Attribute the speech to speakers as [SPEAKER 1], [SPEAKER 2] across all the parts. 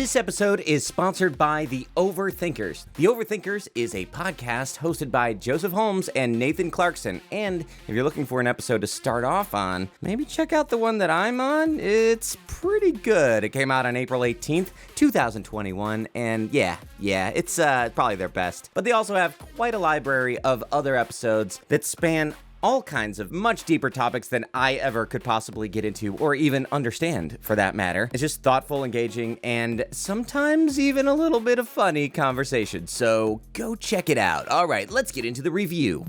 [SPEAKER 1] This episode is sponsored by The Overthinkers. The Overthinkers is a podcast hosted by Joseph Holmes and Nathan Clarkson. And if you're looking for an episode to start off on, maybe check out the one that I'm on. It's pretty good. It came out on April 18th, 2021. And yeah, it's probably their best. But they also have quite a library of other episodes that span all kinds of much deeper topics than I ever could possibly get into or even understand, for that matter. It's just thoughtful, engaging, and sometimes even a little bit of funny conversation. So go check it out. All right, let's get into the review.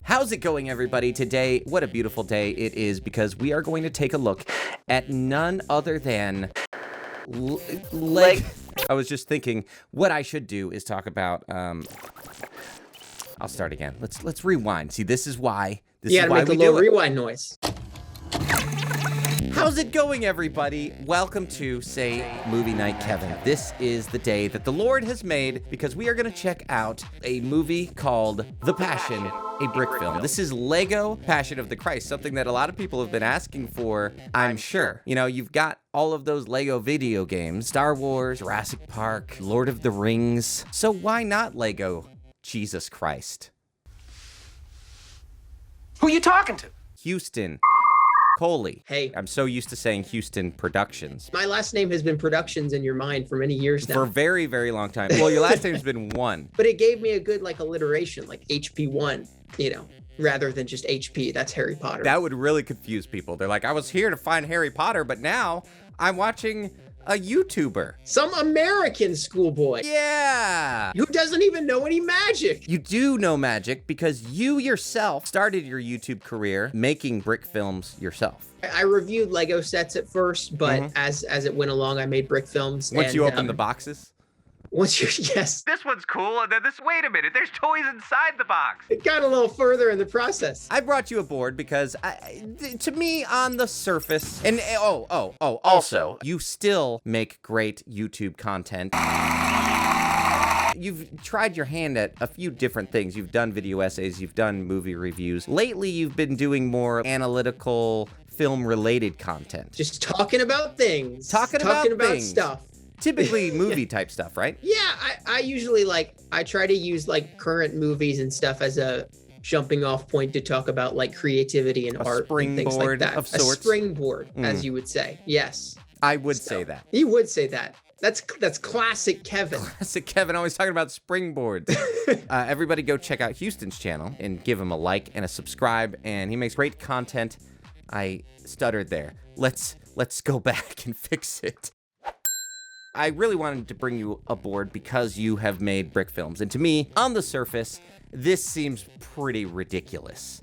[SPEAKER 1] How's it going, everybody? Today, what a beautiful day it is, because we are going to take a look at none other than I was just thinking what I should do is talk about, I'll start again. Let's rewind. See, this is why.
[SPEAKER 2] You gotta make a little rewind noise.
[SPEAKER 1] How's it going, everybody? Welcome to Say Movie Night, Kevin. This is the day that the Lord has made, because we are going to check out a movie called The Passion, a brick film. This is Lego Passion of the Christ, something that a lot of people have been asking for, I'm sure. You know, you've got all of those Lego video games, Star Wars, Jurassic Park, Lord of the Rings. So why not Lego Jesus Christ?
[SPEAKER 3] Who are you talking to?
[SPEAKER 1] Houston. Coley.
[SPEAKER 2] Hey.
[SPEAKER 1] I'm so used to saying Houston Productions.
[SPEAKER 2] My last name has been Productions in your mind for many years now.
[SPEAKER 1] For a very, very long time. Well, your last name's been One.
[SPEAKER 2] But it gave me a good, alliteration, like HP1, rather than just HP. That's Harry Potter.
[SPEAKER 1] That would really confuse people. They're like, I was here to find Harry Potter, but now I'm watching a YouTuber.
[SPEAKER 2] Some American schoolboy.
[SPEAKER 1] Yeah.
[SPEAKER 2] Who doesn't even know any magic.
[SPEAKER 1] You do know magic because you yourself started your YouTube career making brick films yourself.
[SPEAKER 2] I reviewed Lego sets at first, but as it went along, I made brick films.
[SPEAKER 1] Once you opened the boxes?
[SPEAKER 2] Yes.
[SPEAKER 3] This one's cool, and then wait a minute, there's toys inside the box.
[SPEAKER 2] It got a little further in the process.
[SPEAKER 1] I brought you aboard because, to me, on the surface, and also, you still make great YouTube content. You've tried your hand at a few different things. You've done video essays, you've done movie reviews. Lately, you've been doing more analytical, film-related content.
[SPEAKER 2] Just talking about things.
[SPEAKER 1] Talking about things.
[SPEAKER 2] Stuff.
[SPEAKER 1] Typically movie type stuff, right?
[SPEAKER 2] Yeah, I usually I try to use current movies and stuff as a jumping off point to talk about creativity and art and things like that.
[SPEAKER 1] Of sorts.
[SPEAKER 2] A springboard, as you would say. Yes.
[SPEAKER 1] I would say that.
[SPEAKER 2] You would say that. That's classic Kevin.
[SPEAKER 1] Classic Kevin, always talking about springboards. Everybody go check out Houston's channel and give him a like and a subscribe, and he makes great content. I stuttered there. Let's go back and fix it. I really wanted to bring you aboard because you have made brick films. And to me, on the surface, this seems pretty ridiculous.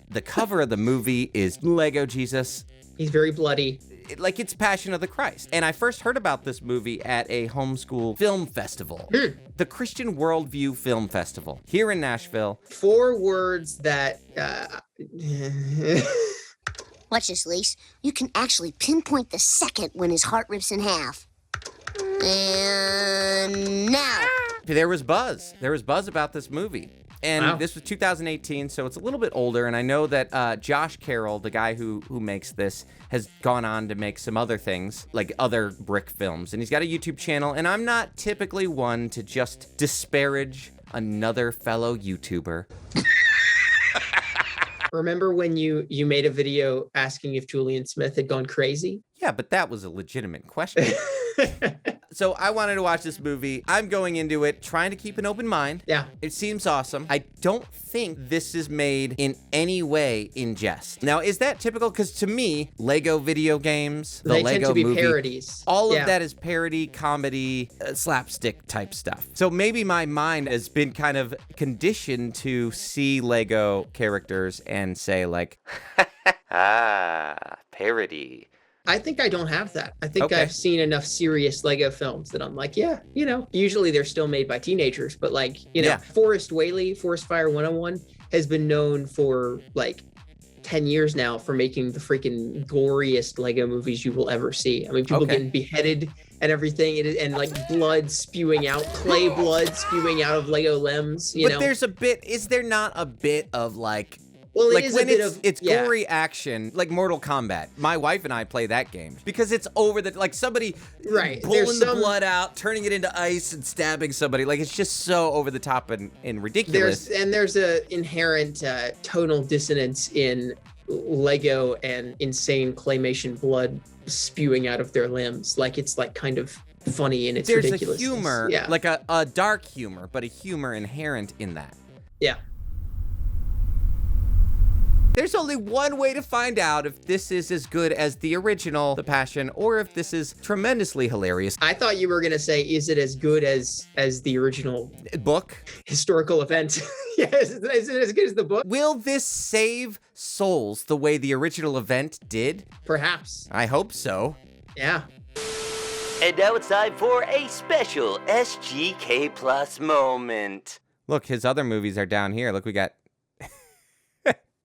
[SPEAKER 1] The cover of the movie is Lego Jesus.
[SPEAKER 2] He's very bloody.
[SPEAKER 1] It's Passion of the Christ. And I first heard about this movie at a homeschool film festival. The Christian Worldview Film Festival here in Nashville.
[SPEAKER 2] 4 words that...
[SPEAKER 4] Watch this, Lise. You can actually pinpoint the second when his heart rips in half. And now.
[SPEAKER 1] There was buzz. There was buzz about this movie. And
[SPEAKER 2] wow.
[SPEAKER 1] This was 2018, so it's a little bit older. And I know that Josh Carroll, the guy who makes this, has gone on to make some other things, like other brick films. And he's got a YouTube channel. And I'm not typically one to just disparage another fellow YouTuber.
[SPEAKER 2] Remember when you made a video asking if Julian Smith had gone crazy?
[SPEAKER 1] Yeah, but that was a legitimate question. So I wanted to watch this movie. I'm going into it trying to keep an open mind.
[SPEAKER 2] Yeah.
[SPEAKER 1] It seems awesome. I don't think this is made in any way in jest. Now, is that typical? Because to me, Lego video games, the
[SPEAKER 2] they
[SPEAKER 1] Lego
[SPEAKER 2] tend to be
[SPEAKER 1] movie,
[SPEAKER 2] parodies.
[SPEAKER 1] all of that is parody, comedy, slapstick type stuff. So maybe my mind has been kind of conditioned to see Lego characters and say parody.
[SPEAKER 2] I think I don't have that. I think
[SPEAKER 1] Okay.
[SPEAKER 2] I've seen enough serious Lego films that I'm like, yeah, usually they're still made by teenagers, but
[SPEAKER 1] Yeah.
[SPEAKER 2] Forrest Whaley, Forest Fire 101 has been known for 10 years now for making the freaking goriest Lego movies you will ever see. I mean, people getting beheaded and everything, and blood spewing out, clay blood spewing out of Lego limbs,
[SPEAKER 1] But there's a bit, is there not a bit of
[SPEAKER 2] Well,
[SPEAKER 1] like
[SPEAKER 2] it is
[SPEAKER 1] when
[SPEAKER 2] a bit
[SPEAKER 1] it's gory action, like Mortal Kombat. My wife and I play that game because it's over the like somebody pulling the blood out, turning it into ice, and stabbing somebody. Like it's just so over the top and ridiculous.
[SPEAKER 2] There's a inherent tonal dissonance in Lego and insane claymation blood spewing out of their limbs. Like it's like kind of funny in its ridiculousness.
[SPEAKER 1] There's a humor, like a dark humor, but a humor inherent in that.
[SPEAKER 2] Yeah.
[SPEAKER 1] There's only one way to find out if this is as good as the original, The Passion, or if this is tremendously hilarious.
[SPEAKER 2] I thought you were gonna say, is it as good as the original
[SPEAKER 1] book?
[SPEAKER 2] Historical event. Yes, is it as good as the book?
[SPEAKER 1] Will this save souls the way the original event did?
[SPEAKER 2] Perhaps.
[SPEAKER 1] I hope so.
[SPEAKER 2] Yeah.
[SPEAKER 5] And now it's time for a special SGK Plus moment.
[SPEAKER 1] Look, his other movies are down here. Look, we got...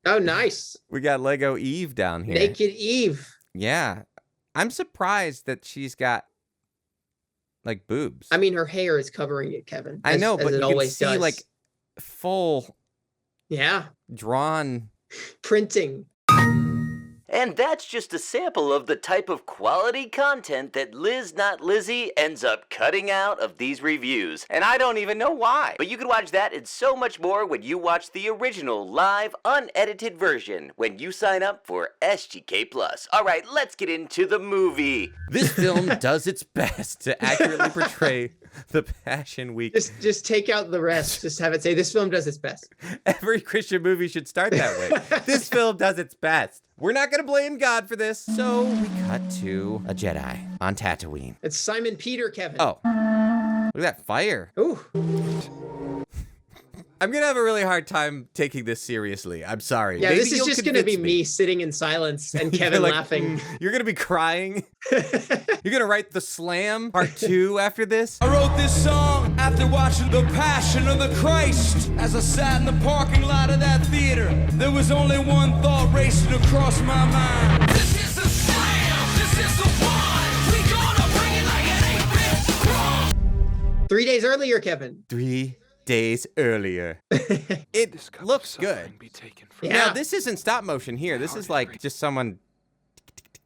[SPEAKER 2] Oh, nice.
[SPEAKER 1] We got Lego Eve down here.
[SPEAKER 2] Naked Eve.
[SPEAKER 1] Yeah. I'm surprised that she's got, like, boobs.
[SPEAKER 2] I mean, her hair is covering it, Kevin.
[SPEAKER 1] I know, but
[SPEAKER 2] you
[SPEAKER 1] can see, like, full...
[SPEAKER 2] Yeah.
[SPEAKER 1] Drawn...
[SPEAKER 2] Printing.
[SPEAKER 5] And that's just a sample of the type of quality content that Liz Not Lizzie ends up cutting out of these reviews. And I don't even know why. But you can watch that and so much more when you watch the original, live, unedited version when you sign up for SGK Plus. Alright, let's get into the movie.
[SPEAKER 1] This film does its best to accurately portray the Passion Week.
[SPEAKER 2] Just take out the rest. Just have it say, this film does its best.
[SPEAKER 1] Every Christian movie should start that way. This film does its best. We're not gonna blame God for this. So we cut to a Jedi on Tatooine.
[SPEAKER 2] It's Simon Peter, Kevin.
[SPEAKER 1] Oh, look at that fire.
[SPEAKER 2] Ooh.
[SPEAKER 1] I'm gonna have a really hard time taking this seriously. I'm sorry.
[SPEAKER 2] Yeah,
[SPEAKER 1] Maybe
[SPEAKER 2] this is just gonna be me sitting in silence and Kevin
[SPEAKER 1] like,
[SPEAKER 2] laughing.
[SPEAKER 1] You're gonna be crying. You're gonna write The Slam Part 2 after this?
[SPEAKER 6] I wrote this song after watching The Passion of the Christ. As I sat in the parking lot of that theater, there was only one thought racing across my mind. This is the slam! This is the one! We gonna bring it like it ain't been wrong!
[SPEAKER 2] 3 days earlier, Kevin.
[SPEAKER 1] 3 days earlier. It looks good.
[SPEAKER 2] Yeah.
[SPEAKER 1] Now, this isn't stop motion here. This is like just someone...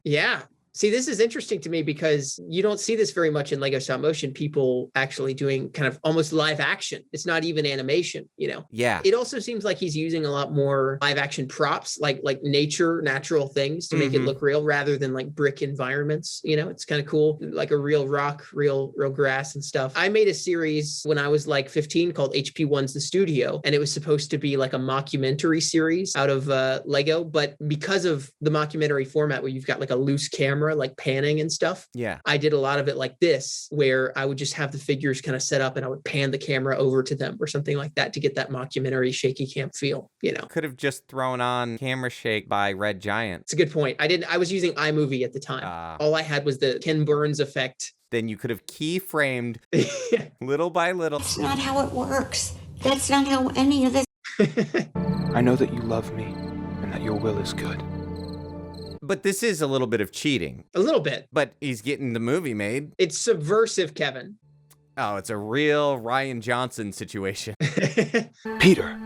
[SPEAKER 2] Yeah. See, this is interesting to me because you don't see this very much in Lego stop motion, people actually doing kind of almost live action. It's not even animation, you know?
[SPEAKER 1] Yeah.
[SPEAKER 2] It also seems like he's using a lot more live action props, like natural things to make it look real rather than like brick environments. You know, it's kind of cool. Like a real rock, real grass and stuff. I made a series when I was like 15 called HP1's The Studio, and it was supposed to be like a mockumentary series out of Lego. But because of the mockumentary format where you've got like a loose camera, like panning and stuff.
[SPEAKER 1] Yeah.
[SPEAKER 2] I did a lot of it like this, where I would just have the figures kind of set up and I would pan the camera over to them or something like that to get that mockumentary shaky cam feel, you know.
[SPEAKER 1] Could have just thrown on Camera Shake by Red Giant.
[SPEAKER 2] It's a good point. I was using iMovie at the time. All I had was the Ken Burns effect.
[SPEAKER 1] Then you could have keyframed little by little.
[SPEAKER 7] That's not how it works. That's not how any of this.
[SPEAKER 8] I know that you love me and that your will is good.
[SPEAKER 1] But this is a little bit of cheating.
[SPEAKER 2] A little bit.
[SPEAKER 1] But he's getting the movie made.
[SPEAKER 2] It's subversive, Kevin.
[SPEAKER 1] Oh, it's a real Ryan Johnson situation.
[SPEAKER 8] Peter.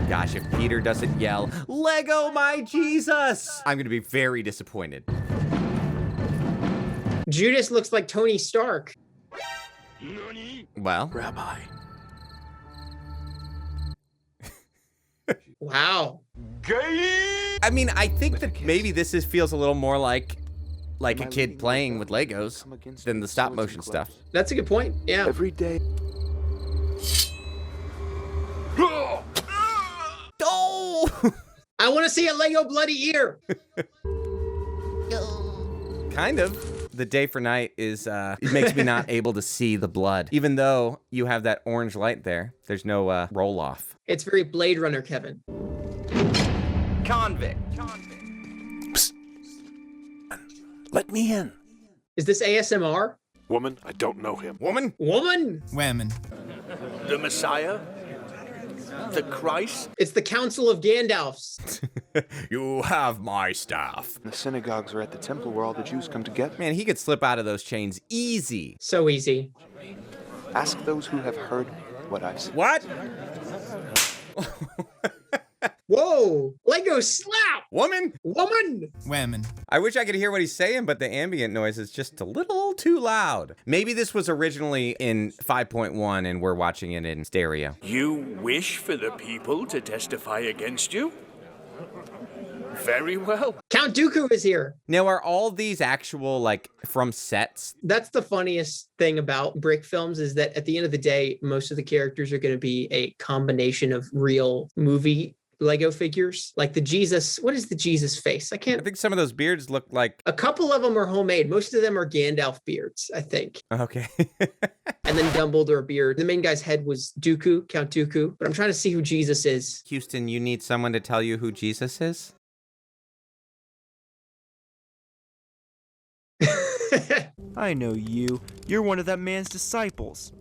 [SPEAKER 1] Gosh, if Peter doesn't yell, Lego my Jesus, I'm going to be very disappointed.
[SPEAKER 2] Judas looks like Tony Stark.
[SPEAKER 1] Well.
[SPEAKER 8] Rabbi.
[SPEAKER 2] Wow.
[SPEAKER 1] I mean, I think that maybe this feels a little more like a kid playing with Legos than the stop motion stuff.
[SPEAKER 2] That's a good point. Yeah.
[SPEAKER 8] Every day.
[SPEAKER 1] Oh!
[SPEAKER 2] I want to see a Lego bloody ear.
[SPEAKER 1] Kind of. The day for night is, it makes me not able to see the blood. Even though you have that orange light there, there's no roll off.
[SPEAKER 2] It's very Blade Runner, Kevin.
[SPEAKER 5] Convict.
[SPEAKER 8] Psst. Let me in.
[SPEAKER 2] Is this ASMR?
[SPEAKER 8] Woman, I don't know him.
[SPEAKER 1] Woman?
[SPEAKER 2] Woman?
[SPEAKER 9] Women.
[SPEAKER 8] The Messiah? The Christ?
[SPEAKER 2] It's the Council of Gandalfs.
[SPEAKER 1] You have my staff.
[SPEAKER 8] The synagogues are at the temple where all the Jews come to get.
[SPEAKER 1] Man, he could slip out of those chains easy.
[SPEAKER 2] So easy.
[SPEAKER 8] Ask those who have heard what I've said.
[SPEAKER 1] What?
[SPEAKER 2] Whoa! Lego slap!
[SPEAKER 1] Woman!
[SPEAKER 9] Women.
[SPEAKER 1] I wish I could hear what he's saying, but the ambient noise is just a little too loud. Maybe this was originally in 5.1 and we're watching it in stereo.
[SPEAKER 10] You wish for the people to testify against you? Very well.
[SPEAKER 2] Count Dooku is here.
[SPEAKER 1] Now, are all these actual, like, from sets?
[SPEAKER 2] That's the funniest thing about brick films is that at the end of the day, most of the characters are going to be a combination of real movie Lego figures. Like the Jesus, what is the Jesus face? I
[SPEAKER 1] think some of those beards look like...
[SPEAKER 2] A couple of them are homemade. Most of them are Gandalf beards, I think.
[SPEAKER 1] Okay.
[SPEAKER 2] And then Dumbledore beard. The main guy's head was Dooku, Count Dooku. But I'm trying to see who Jesus is.
[SPEAKER 1] Houston, you need someone to tell you who Jesus is?
[SPEAKER 11] I know you. You're one of that man's disciples.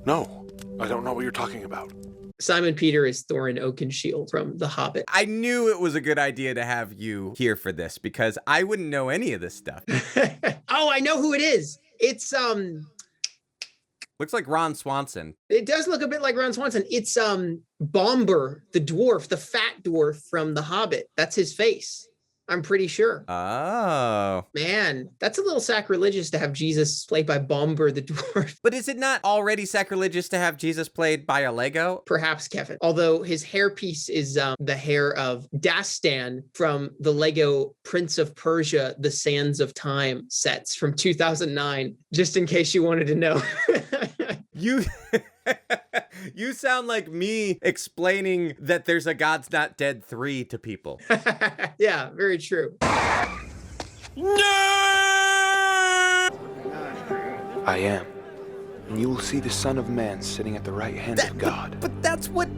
[SPEAKER 12] No, I don't know what you're talking about.
[SPEAKER 2] Simon Peter is Thorin Oakenshield from The Hobbit.
[SPEAKER 1] I knew it was a good idea to have you here for this because I wouldn't know any of this stuff.
[SPEAKER 2] Oh, I know who it is. It's
[SPEAKER 1] looks like Ron Swanson.
[SPEAKER 2] It does look a bit like Ron Swanson. It's Bomber, the dwarf, the fat dwarf from The Hobbit. That's his face. I'm pretty sure.
[SPEAKER 1] Oh.
[SPEAKER 2] Man, that's a little sacrilegious to have Jesus played by Bomber the dwarf.
[SPEAKER 1] But is it not already sacrilegious to have Jesus played by a Lego?
[SPEAKER 2] Perhaps, Kevin. Although his hairpiece is the hair of Dastan from the Lego Prince of Persia, The Sands of Time sets from 2009, just in case you wanted to know.
[SPEAKER 1] You sound like me explaining that there's a God's Not Dead 3 to people.
[SPEAKER 2] Yeah, very true.
[SPEAKER 8] I am. And you will see the Son of Man sitting at the right hand of God.
[SPEAKER 1] But that's what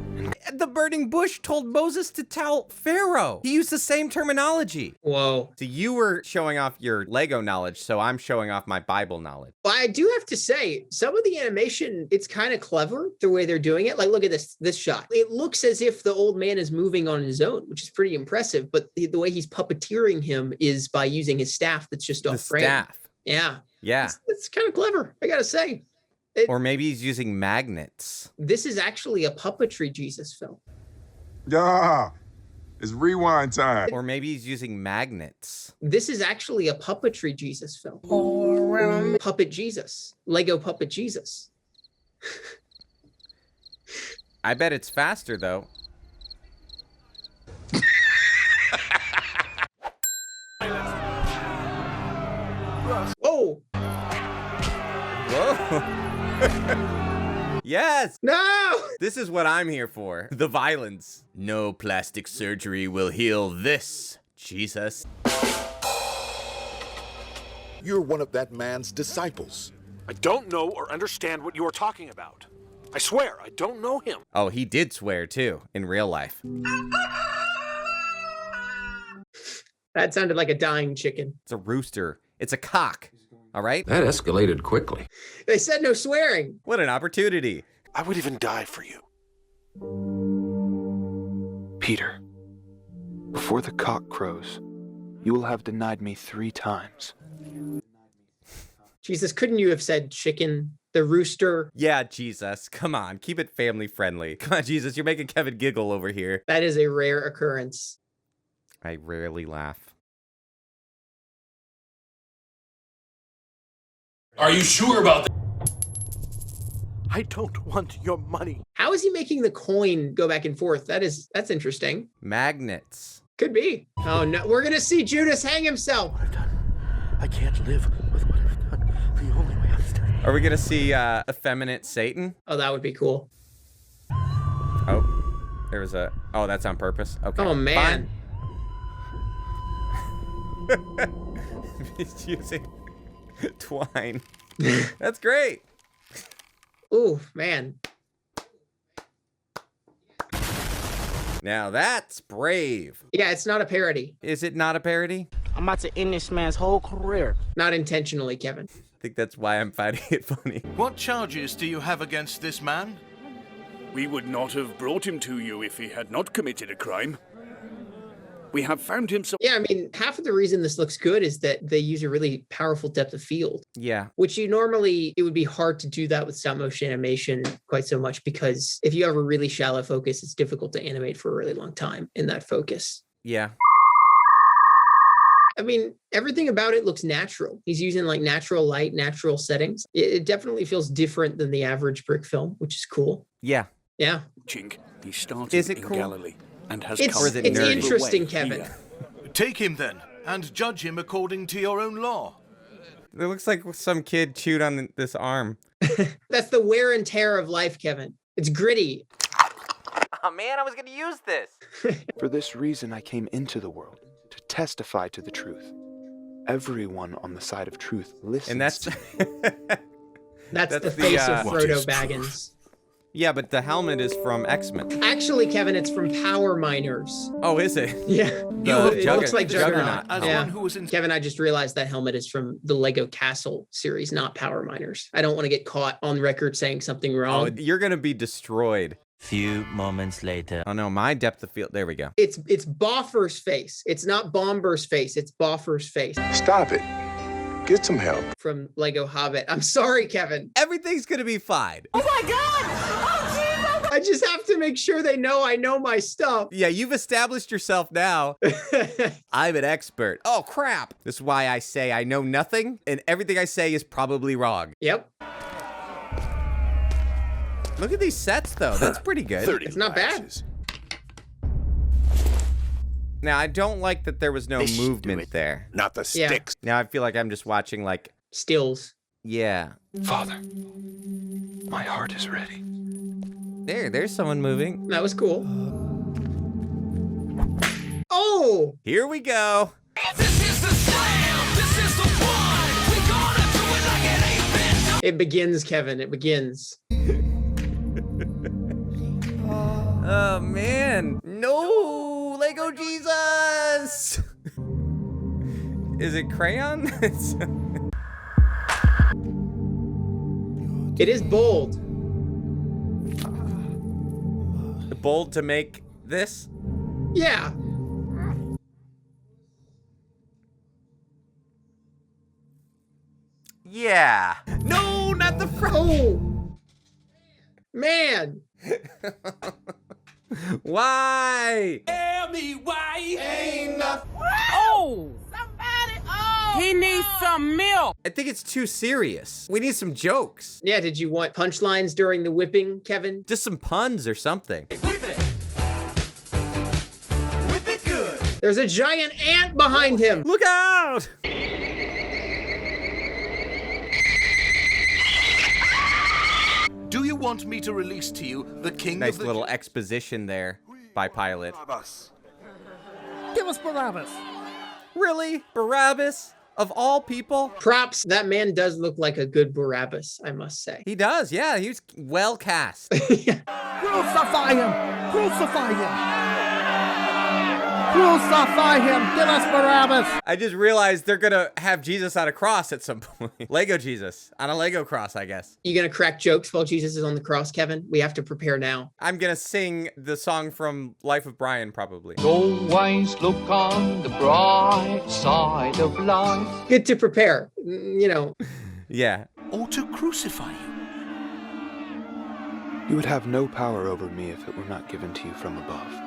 [SPEAKER 1] the burning bush told Moses to tell Pharaoh. He used the same terminology.
[SPEAKER 2] Whoa.
[SPEAKER 1] So you were showing off your Lego knowledge, so I'm showing off my Bible knowledge.
[SPEAKER 2] Well, I do have to say, some of the animation, it's kind of clever the way they're doing it. Like, look at this shot. It looks as if the old man is moving on his own, which is pretty impressive. But the way he's puppeteering him is by using his staff that's just off frame.
[SPEAKER 1] Staff.
[SPEAKER 2] Yeah.
[SPEAKER 1] Yeah.
[SPEAKER 2] It's kind of clever, I gotta say.
[SPEAKER 1] Or maybe he's using magnets.
[SPEAKER 2] This is actually a puppetry Jesus film.
[SPEAKER 13] Yeah, it's rewind time.
[SPEAKER 1] Or maybe he's using magnets.
[SPEAKER 2] This is actually a puppetry Jesus film. Puppet Jesus. Lego Puppet Jesus.
[SPEAKER 1] I bet it's faster, though.
[SPEAKER 2] Whoa!
[SPEAKER 1] Whoa! Yes!
[SPEAKER 2] No!
[SPEAKER 1] This is what I'm here for. The violence. No plastic surgery will heal this, Jesus.
[SPEAKER 12] You're one of that man's disciples.
[SPEAKER 10] I don't know or understand what you are talking about. I swear, I don't know him.
[SPEAKER 1] Oh, he did swear, too, in real life.
[SPEAKER 2] That sounded like a dying chicken.
[SPEAKER 1] It's a rooster. It's a cock. All right?
[SPEAKER 14] That escalated quickly.
[SPEAKER 2] They said no swearing.
[SPEAKER 1] What an opportunity.
[SPEAKER 12] I would even die for you.
[SPEAKER 8] Peter, before the cock crows, you will have denied me 3 times.
[SPEAKER 2] Jesus, couldn't you have said chicken, the rooster?
[SPEAKER 1] Yeah, Jesus. Come on. Keep it family friendly. Come on, Jesus. You're making Kevin giggle over here.
[SPEAKER 2] That is a rare occurrence.
[SPEAKER 1] I rarely laugh.
[SPEAKER 10] Are you sure about that? I don't want your money.
[SPEAKER 2] How is he making the coin go back and forth? That's interesting.
[SPEAKER 1] Magnets.
[SPEAKER 2] Could be. Oh no, we're gonna see Judas hang himself.
[SPEAKER 10] What I've done. I can't live with what I've done. The only way I've done.
[SPEAKER 1] Are we gonna see effeminate Satan?
[SPEAKER 2] Oh, that would be cool.
[SPEAKER 1] Oh, there was a. Oh, that's on purpose. Okay.
[SPEAKER 2] Oh man.
[SPEAKER 1] He's using twine. That's great.
[SPEAKER 2] Ooh, man.
[SPEAKER 1] Now that's brave.
[SPEAKER 2] Yeah, it's not a parody.
[SPEAKER 1] Is it not a parody?
[SPEAKER 15] I'm about to end this man's whole career.
[SPEAKER 2] Not intentionally, Kevin.
[SPEAKER 1] I think that's why I'm finding it funny.
[SPEAKER 10] What charges do you have against this man? We would not have brought him to you if he had not committed a crime. We have found him some...
[SPEAKER 2] Yeah, I mean, half of the reason this looks good is that they use a really powerful depth of field.
[SPEAKER 1] Yeah.
[SPEAKER 2] Which it would be hard to do that with stop motion animation quite so much, because if you have a really shallow focus, it's difficult to animate for a really long time in that focus.
[SPEAKER 1] Yeah.
[SPEAKER 2] I mean, everything about it looks natural. He's using like natural light, natural settings. It definitely feels different than the average brick film, which is cool.
[SPEAKER 1] Yeah.
[SPEAKER 2] Yeah.
[SPEAKER 10] He started
[SPEAKER 1] Is it
[SPEAKER 10] in
[SPEAKER 1] cool?
[SPEAKER 10] Galilee and has
[SPEAKER 2] It's interesting, Kevin.
[SPEAKER 9] Take him then, and judge him according to your own law.
[SPEAKER 1] It looks like some kid chewed on this arm.
[SPEAKER 2] That's the wear and tear of life, Kevin. It's gritty.
[SPEAKER 3] Oh man, I was gonna use this.
[SPEAKER 8] For this reason I came into the world, to testify to the truth. Everyone on the side of truth listens.
[SPEAKER 1] And that's
[SPEAKER 2] that's the face of Frodo Baggins.
[SPEAKER 1] Yeah, but the helmet is from X-Men.
[SPEAKER 2] Actually, Kevin, it's from Power Miners.
[SPEAKER 1] Oh, is it?
[SPEAKER 2] Yeah. It looks like
[SPEAKER 1] Juggernaut.
[SPEAKER 2] Kevin, I just realized that helmet is from the Lego Castle series, not Power Miners. I don't want to get caught on record saying something wrong.
[SPEAKER 1] Oh, you're going to be destroyed.
[SPEAKER 14] Few moments later.
[SPEAKER 1] Oh no, my depth of field. There we go.
[SPEAKER 2] It's Boffer's face. It's not Bomber's face. It's Boffer's face.
[SPEAKER 13] Stop it. Get some help.
[SPEAKER 2] From Lego Hobbit. I'm sorry, Kevin.
[SPEAKER 1] Everything's going to be fine.
[SPEAKER 2] Oh my God! Oh, geez! I just have to make sure they know I know my stuff.
[SPEAKER 1] Yeah, you've established yourself now. I'm an expert. Oh, crap. This is why I say I know nothing, and everything I say is probably wrong.
[SPEAKER 2] Yep.
[SPEAKER 1] Look at these sets, though. That's pretty good.
[SPEAKER 2] It's not bad.
[SPEAKER 1] Now, I don't like that there was no movement there.
[SPEAKER 12] Not the sticks.
[SPEAKER 1] Now I feel like I'm just watching, like...
[SPEAKER 2] stills.
[SPEAKER 1] Yeah.
[SPEAKER 8] Father, my heart is ready.
[SPEAKER 1] There's someone moving.
[SPEAKER 2] That was cool. Oh!
[SPEAKER 1] Here we go.
[SPEAKER 2] It begins, Kevin. It begins.
[SPEAKER 1] Oh, man. No! Lego Jesus! Is it crayon?
[SPEAKER 2] It is bold.
[SPEAKER 1] Bold to make this?
[SPEAKER 2] Yeah.
[SPEAKER 1] Yeah. No, not the front.
[SPEAKER 2] Oh. Man.
[SPEAKER 1] Why?
[SPEAKER 6] Tell me why ain't nothing.
[SPEAKER 15] Oh! Somebody! Oh! He needs some milk!
[SPEAKER 1] I think it's too serious. We need some jokes.
[SPEAKER 2] Yeah, did you want punchlines during the whipping, Kevin?
[SPEAKER 1] Just some puns or something.
[SPEAKER 6] Whip it! Whip it good!
[SPEAKER 2] There's a giant ant behind him.
[SPEAKER 1] Look out!
[SPEAKER 9] Do you want me to release to you the king
[SPEAKER 1] Nice
[SPEAKER 9] of the...
[SPEAKER 1] little exposition there by Pilate.
[SPEAKER 15] Give us Barabbas.
[SPEAKER 1] Really? Barabbas? Of all people?
[SPEAKER 2] Props. That man does look like a good Barabbas, I must say.
[SPEAKER 1] He does, yeah. He was well cast.
[SPEAKER 15] Crucify him! Crucify him! Crucify him! Give us Barabbas!
[SPEAKER 1] I just realized they're gonna have Jesus on a cross at some point. Lego Jesus. On a Lego cross, I guess.
[SPEAKER 2] You gonna crack jokes while Jesus is on the cross, Kevin? We have to prepare now.
[SPEAKER 1] I'm gonna sing the song from Life of Brian, probably.
[SPEAKER 16] Always look on the bright side of life.
[SPEAKER 2] Good to prepare, you know.
[SPEAKER 1] Yeah.
[SPEAKER 9] Or to crucify you.
[SPEAKER 8] You would have no power over me if it were not given to you from above.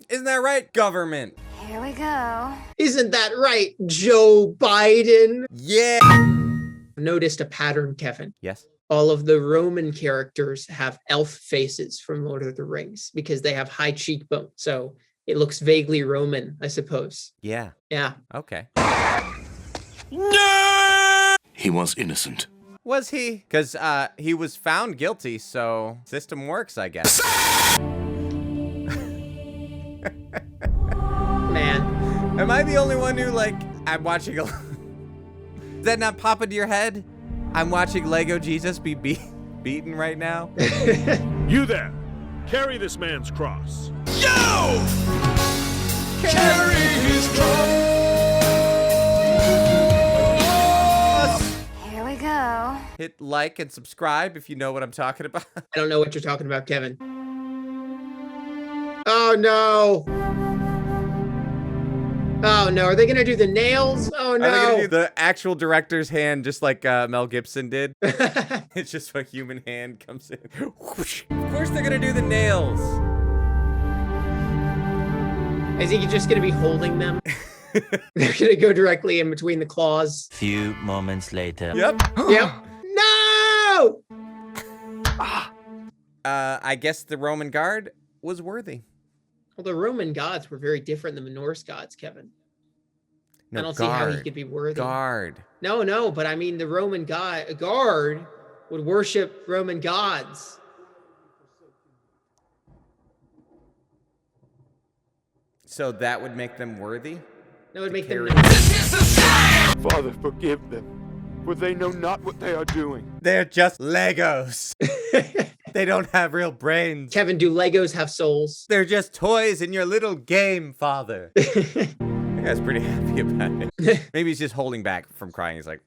[SPEAKER 1] Isn't that right, government?
[SPEAKER 17] Here we go.
[SPEAKER 2] Isn't that right, Joe Biden?
[SPEAKER 1] Yeah.
[SPEAKER 2] Noticed a pattern, Kevin.
[SPEAKER 1] Yes.
[SPEAKER 2] All of the Roman characters have elf faces from Lord of the Rings because they have high cheekbones. So it looks vaguely Roman, I suppose.
[SPEAKER 1] Yeah.
[SPEAKER 2] Yeah.
[SPEAKER 1] Okay.
[SPEAKER 9] No! He was innocent.
[SPEAKER 1] Was he? Because he was found guilty, so system works, I guess.
[SPEAKER 2] Man.
[SPEAKER 1] Am I the only one who, like, I'm watching a... Does that not pop into your head? I'm watching Lego Jesus be beaten right now?
[SPEAKER 18] You there! Carry this man's cross.
[SPEAKER 6] Yo! Carry his cross!
[SPEAKER 17] Here we go.
[SPEAKER 1] Hit like and subscribe if you know what I'm talking about.
[SPEAKER 2] I don't know what you're talking about, Kevin. Oh, no. Oh no, are they gonna do the nails? Oh no.
[SPEAKER 1] Are they gonna do the actual director's hand just like Mel Gibson did? It's just a human hand comes in. Whoosh. Of course they're gonna do the nails.
[SPEAKER 2] Is he just gonna be holding them? They're gonna go directly in between the claws.
[SPEAKER 14] Few moments later.
[SPEAKER 1] Yep.
[SPEAKER 2] Yep. No!
[SPEAKER 1] I guess the Roman guard was worthy.
[SPEAKER 2] Well, the Roman gods were very different than the Norse gods, Kevin.
[SPEAKER 1] No,
[SPEAKER 2] I don't see how he could be worthy.
[SPEAKER 1] Guard.
[SPEAKER 2] No, but I mean the Roman guard would worship Roman gods.
[SPEAKER 1] So that would make them worthy?
[SPEAKER 2] That would make them...
[SPEAKER 8] Father, forgive them, for they know not what they are doing.
[SPEAKER 1] They're just Legos. They don't have real brains.
[SPEAKER 2] Kevin, do Legos have souls?
[SPEAKER 1] They're just toys in your little game, Father. That guy's pretty happy about it. Maybe he's just holding back from crying. He's like,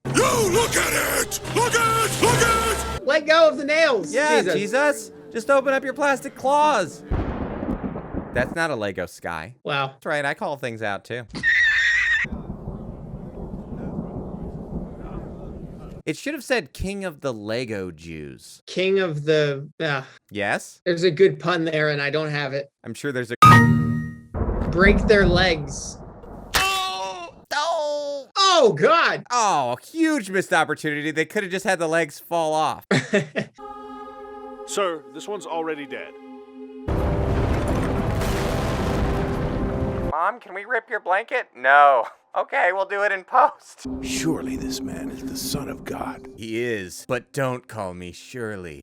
[SPEAKER 18] No, look at it! Look at it! Look at it!
[SPEAKER 2] Let go of the nails.
[SPEAKER 1] Yeah, Jesus. Just open up your plastic claws. That's not a Lego sky.
[SPEAKER 2] Wow.
[SPEAKER 1] That's right, I call things out too. It should have said King of the Lego Jews.
[SPEAKER 2] King of the...
[SPEAKER 1] Yes?
[SPEAKER 2] There's a good pun there, and I don't have it.
[SPEAKER 1] I'm sure there's a...
[SPEAKER 2] Break their legs. Oh, God.
[SPEAKER 1] Oh, huge missed opportunity. They could have just had the legs fall off.
[SPEAKER 18] Sir, this one's already dead.
[SPEAKER 3] Mom, can we rip your blanket? No. Okay, we'll do it in post.
[SPEAKER 9] Surely this man is the Son of God.
[SPEAKER 1] He is, but don't call me Shirley.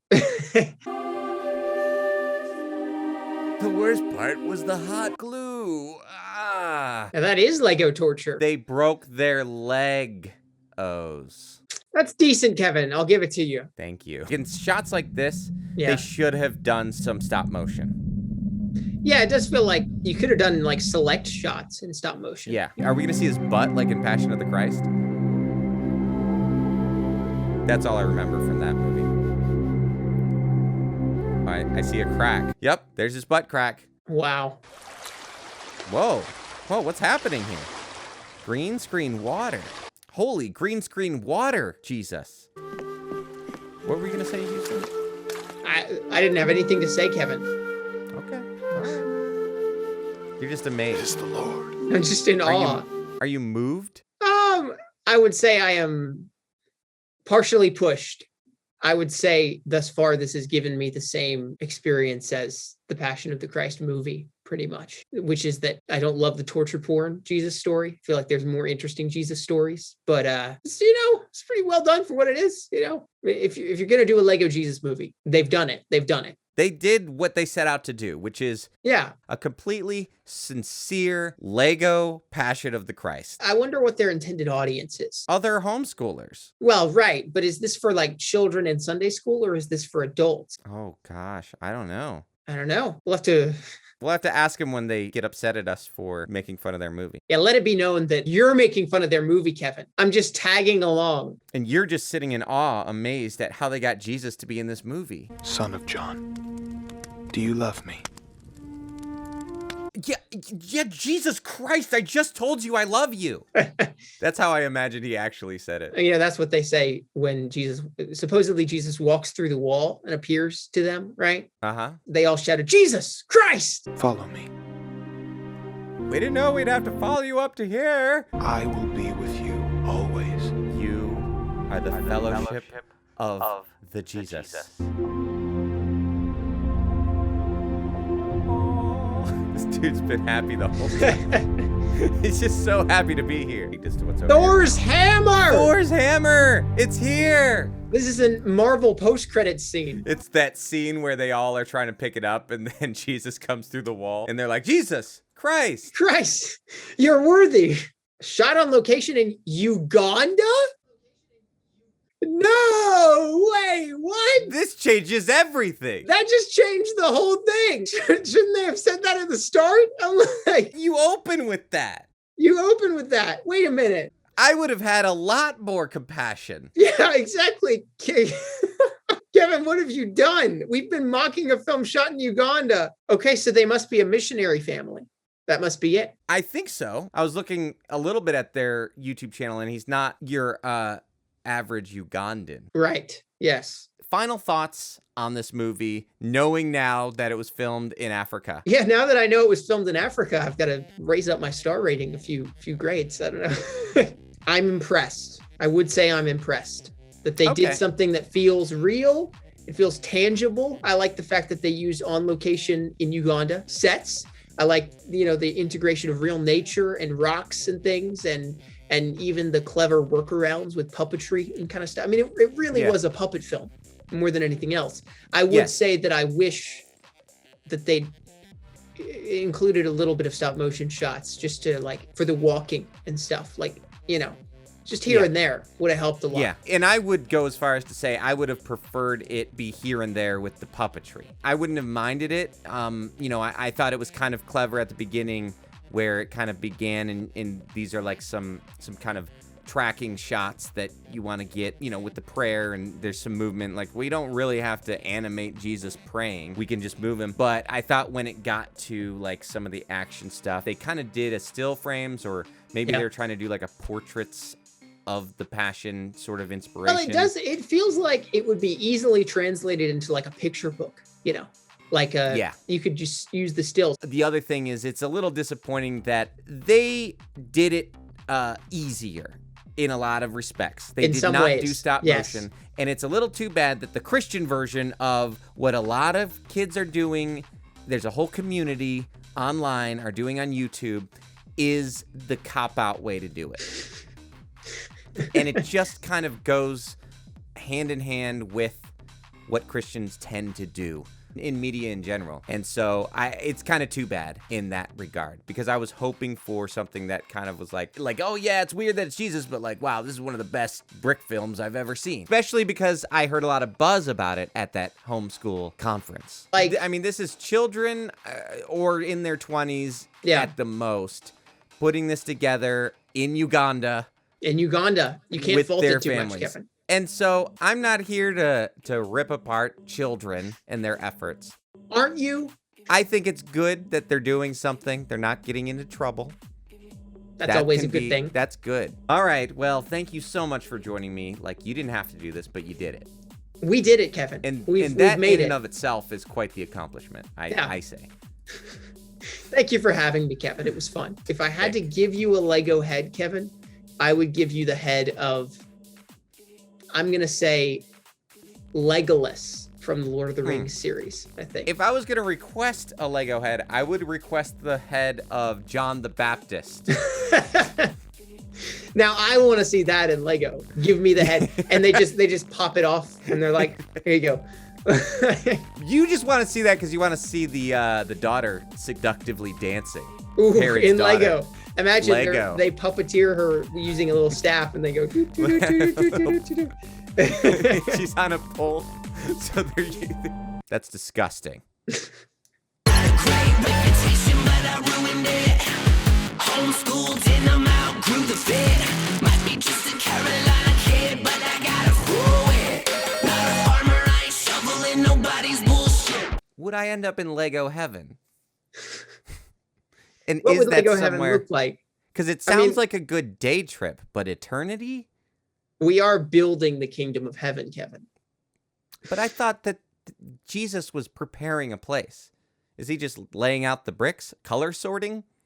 [SPEAKER 1] The worst part was the hot glue.
[SPEAKER 2] Now that is Lego torture.
[SPEAKER 1] They broke their leg.
[SPEAKER 2] That's decent, Kevin. I'll give it to you.
[SPEAKER 1] Thank you. In shots like this, they should have done some stop motion.
[SPEAKER 2] Yeah, it does feel like you could have done like select shots in stop motion.
[SPEAKER 1] Yeah. Are we gonna see his butt like in Passion of the Christ? That's all I remember from that movie. All right, I see a crack. Yep, there's his butt crack.
[SPEAKER 2] Wow.
[SPEAKER 1] Whoa. Whoa, what's happening here? Green screen water. Holy green screen water, Jesus. What were we gonna say, Houston?
[SPEAKER 2] I didn't have anything to say, Kevin.
[SPEAKER 1] Okay. All right. You're just amazed.
[SPEAKER 9] It is the Lord.
[SPEAKER 2] I'm just in awe.
[SPEAKER 1] Are you moved?
[SPEAKER 2] I would say I am partially pushed. I would say thus far this has given me the same experience as the Passion of the Christ movie, pretty much, which is that I don't love the torture porn Jesus story. I feel like there's more interesting Jesus stories, but it's, it's pretty well done for what it is. If you're gonna do a Lego Jesus movie, they've done it. They
[SPEAKER 1] did what they set out to do, which is a completely sincere Lego Passion of the Christ.
[SPEAKER 2] I wonder what their intended audience is.
[SPEAKER 1] Other homeschoolers.
[SPEAKER 2] Well, right. But is this for like children in Sunday school or is this for adults?
[SPEAKER 1] Oh, gosh. I don't know.
[SPEAKER 2] We'll have to
[SPEAKER 1] ask them when they get upset at us for making fun of their movie.
[SPEAKER 2] Yeah, let it be known that you're making fun of their movie, Kevin. I'm just tagging along.
[SPEAKER 1] And you're just sitting in awe, amazed at how they got Jesus to be in this movie.
[SPEAKER 8] Son of John, do you love me?
[SPEAKER 1] Yeah, Jesus Christ, I just told you I love you. That's how I imagine he actually said it.
[SPEAKER 2] That's what they say when supposedly Jesus walks through the wall and appears to them, right?
[SPEAKER 1] Uh-huh.
[SPEAKER 2] They all shouted, Jesus Christ!
[SPEAKER 8] Follow me.
[SPEAKER 1] We didn't know we'd have to follow you up to here.
[SPEAKER 8] I will be with you always.
[SPEAKER 1] You are the fellowship of the Jesus. This dude's been happy the whole time. He's just so happy to be here.
[SPEAKER 2] Thor's hammer!
[SPEAKER 1] Thor's hammer! It's here!
[SPEAKER 2] This is a Marvel post-credits scene.
[SPEAKER 1] It's that scene where they all are trying to pick it up and then Jesus comes through the wall and they're like, Jesus Christ!
[SPEAKER 2] Christ! You're worthy! Shot on location in Uganda? No way! What?
[SPEAKER 1] This changes everything.
[SPEAKER 2] That just changed the whole thing. Shouldn't they have said that at the start? I'm like,
[SPEAKER 1] you open with that.
[SPEAKER 2] Wait a minute.
[SPEAKER 1] I would have had a lot more compassion.
[SPEAKER 2] Yeah, exactly. Kevin, what have you done? We've been mocking a film shot in Uganda. Okay, so they must be a missionary family. That must be it.
[SPEAKER 1] I think so. I was looking a little bit at their YouTube channel, and he's not your average Ugandan.
[SPEAKER 2] Right. Yes.
[SPEAKER 1] Final thoughts on this movie, knowing now that it was filmed in Africa.
[SPEAKER 2] Yeah, now that I know it was filmed in Africa, I've got to raise up my star rating a few grades. I don't know. I'm impressed. I would say I'm impressed that they did something that feels real. It feels tangible. I like the fact that they used on location in Uganda sets. I like, the integration of real nature and rocks and things, and even the clever workarounds with puppetry and kind of stuff. I mean, it really was a puppet film more than anything else. I would say that I wish that they included a little bit of stop motion shots just to for the walking and stuff, just here and there would have helped a lot.
[SPEAKER 1] Yeah, and I would go as far as to say I would have preferred it be here and there with the puppetry. I wouldn't have minded it. I thought it was kind of clever at the beginning where it kind of began, and these are some kind of tracking shots that you want to get, with the prayer, and there's some movement. We don't really have to animate Jesus praying. We can just move him. But I thought when it got to some of the action stuff, they kind of did a still frames, or maybe they were trying to do a portraits of the Passion sort of inspiration.
[SPEAKER 2] Well, it does. It feels like it would be easily translated into a picture book, you could just use the stills.
[SPEAKER 1] The other thing is it's a little disappointing that they did it easier in a lot of respects. They did not do stop motion. And it's a little too bad that the Christian version of what a lot of kids are doing, there's a whole community online are doing on YouTube, is the cop-out way to do it. And it just kind of goes hand in hand with what Christians tend to do in media in general. And so it's kind of too bad in that regard, because I was hoping for something that kind of was oh yeah, it's weird that it's Jesus, but wow, this is one of the best brick films I've ever seen. Especially because I heard a lot of buzz about it at that homeschool conference. This is children or in their 20s at the most, putting this together in Uganda. You
[SPEAKER 2] can't fault it too much, Kevin.
[SPEAKER 1] And so I'm not here to rip apart children and their efforts.
[SPEAKER 2] Aren't you?
[SPEAKER 1] I think it's good that they're doing something. They're not getting into trouble.
[SPEAKER 2] That's always a good thing.
[SPEAKER 1] That's good. All right. Well, thank you so much for joining me. You didn't have to do this, but you did it.
[SPEAKER 2] We did it, Kevin.
[SPEAKER 1] And that in and of itself is quite the accomplishment, I say.
[SPEAKER 2] Thank you for having me, Kevin. It was fun. If I had to give you a Lego head, Kevin, I would give you the head of, I'm going to say, Legolas from the Lord of the Rings series, I think.
[SPEAKER 1] If I was going to request a Lego head, I would request the head of John the Baptist.
[SPEAKER 2] Now, I want to see that in Lego. Give me the head. And they just pop it off, and they're like, here you go.
[SPEAKER 1] You just want to see that because you want to see the daughter seductively dancing.
[SPEAKER 2] Ooh, in
[SPEAKER 1] daughter.
[SPEAKER 2] Lego. Imagine they puppeteer her using a little staff, and they go.
[SPEAKER 1] She's on a pole, so that's disgusting. Would I end up in Lego heaven? And
[SPEAKER 2] what
[SPEAKER 1] is
[SPEAKER 2] would
[SPEAKER 1] that
[SPEAKER 2] Lego
[SPEAKER 1] somewhere?
[SPEAKER 2] heaven look like?
[SPEAKER 1] Because it sounds like a good day trip, but eternity?
[SPEAKER 2] We are building the kingdom of heaven, Kevin.
[SPEAKER 1] But I thought that Jesus was preparing a place. Is he just laying out the bricks, color sorting?